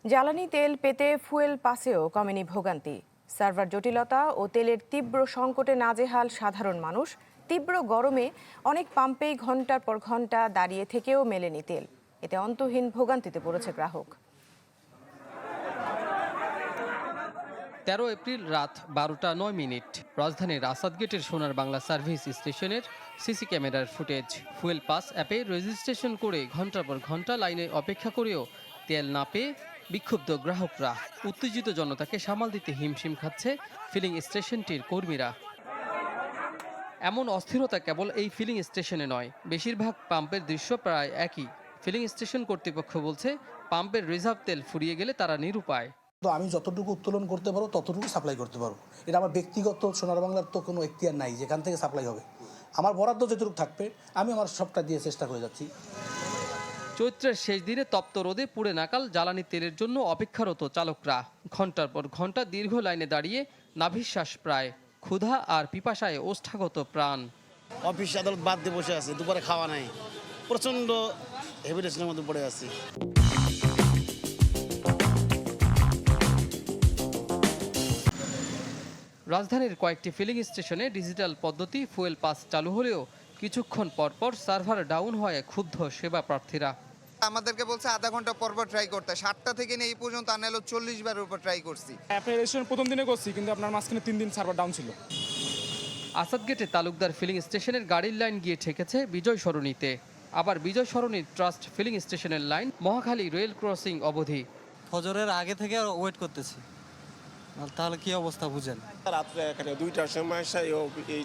জ্বালানি তেল পেতে ফুয়েল পাসেও কমেনি ভোগান্তি। সার্ভার জটিলতা ও তেলের তীব্র সংকটে নাজেহাল সাধারণ মানুষ। তীব্র গরমে অনেক পাম্পেই ঘন্টার পর ঘন্টা দাঁড়িয়ে থেকেও মেলেনি তেল। এতে অন্তহীন ভোগান্তিতে পড়েছে গ্রাহক। ১৩ এপ্রিল রাত ১২টা ৯ মিনিট রাজধানীর আসাদ গেটের সোনার বাংলা সার্ভিস স্টেশনের সিসি ক্যামেরার ফুটেজ। ফুয়েল পাস অ্যাপে রেজিস্ট্রেশন করে ঘন্টার পর ঘন্টা লাইনে অপেক্ষা করেও তেল না পেয়ে বিক্ষুব্ধ গ্রাহকরা। উত্তেজিত জনতাকে সামাল দিতে হিমশিম খাচ্ছে ফিলিং স্টেশনটির কর্মীরা। এমন অস্থিরতা কেবল এই ফিলিং স্টেশনে নয়, বেশিরভাগ পাম্পের দৃশ্য প্রায় একই। ফিলিং স্টেশন কর্তৃপক্ষ বলছে, পাম্পের রিজার্ভ তেল ফুরিয়ে গেলে তারা নিরুপায়। তো আমি যতটুকু উত্তোলন করতে পারবো ততটুকু সাপ্লাই করতে পারবো। এটা আমার ব্যক্তিগত সোনার বাংলার তো কোনো এখতিয়ার নাই যেখান থেকে সাপ্লাই হবে। আমার বরাদ্দ যেটুকু থাকবে আমি আমার সবটা দিয়ে চেষ্টা করে যাচ্ছি। চৈত্রের শেষ দিনে তপ্ত রোদে পুড়ে নাকাল জ্বালানি তেলের জন্য অপেক্ষারত চালকরা। ঘন্টার পর ঘন্টা দীর্ঘ লাইনে দাঁড়িয়ে নাভিশ্বাস প্রায়, ক্ষুধা আর পিপাসায় ওষ্ঠাগত প্রাণ। অফিস আদালত বাদ দিয়ে বসে আছে, দুপুরে খাওয়া নাই, প্রচণ্ড হেভি টেনশনের মধ্যে পড়ে আছি। রাজধানীর কয়েকটি ফিলিং স্টেশনে ডিজিটাল পদ্ধতি ফুয়েল পাস চালু হলেও কিছুক্ষণ পরপর সার্ভার ডাউন হয়ে ক্ষুব্ধ সেবা প্রার্থীরা। আমাদেরকে বলছে আধা ঘন্টা পর ট্রাই করতে, 7টা থেকে নিয়ে এই পর্যন্ত আনালো 40 বারের উপর ট্রাই করছি। আপনার রেজিস্ট্রেশন প্রথম দিনে করছি, কিন্তু আপনার মাঝখানে 3 দিন সার্ভার ডাউন ছিল। আসাদ গেটে তালুকদার ফিলিং স্টেশনের গাড়ির লাইন গিয়ে ঠেকেছে বিজয় সরণিতে। আবার বিজয় সরণির ট্রাস্ট ফিলিং স্টেশনের লাইন মহাখালী রেল ক্রসিং অবধি। ফজরের আগে থেকে ওয়েট করতেছি, তাহলে কি অবস্থা বুঝেন। রাত্রে এখানে 2টার সময় এই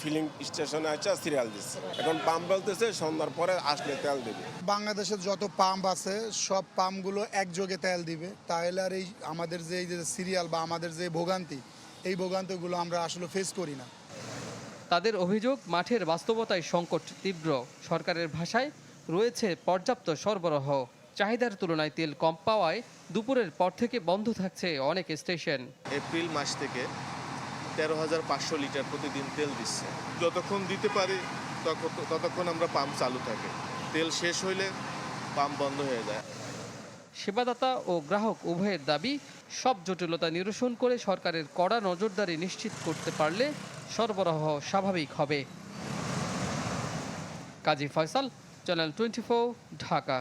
ফিলিং স্টেশনে আছে সিরিয়াল দিচ্ছে। এখন পাম্প বলতেছে সন্ধ্যার পরে আসলে তেল দেবে। বাংলাদেশের যত পাম্প আছে সব পাম্পগুলো একযোগে তেল দিবে, তাহলে আর এই আমাদের যে সিরিয়াল বা আমাদের যে ভোগান্তি, এই ভোগান্তিগুলো আমরা আসলে ফেস করি না। তাদের অভিযোগ, মাঠের বাস্তবতায় সংকট তীব্র। সরকারের ভাষায় রয়েছে পর্যাপ্ত সরবরাহ, চাহিদার তুলনায় তেল কম পাওয়ায় দুপুরের পর থেকে বন্ধ থাকছে অনেক স্টেশন। এপ্রিল মাস থেকে 13,500 লিটার প্রতিদিন তেল দিচ্ছে। যতক্ষণ দিতে পারি ততক্ষণ আমরা পাম্প চালু থাকে, তেল শেষ হইলে পাম্প বন্ধ হয়ে যায়। সেবাদাতা ও গ্রাহক উভয়ের দাবি, সব জটিলতা নিরসন করে সরকারের কড়া নজরদারি নিশ্চিত করতে পারলে সরবরাহ স্বাভাবিক হবে। কাজী ফয়সাল, চ্যানেল 24, ঢাকা।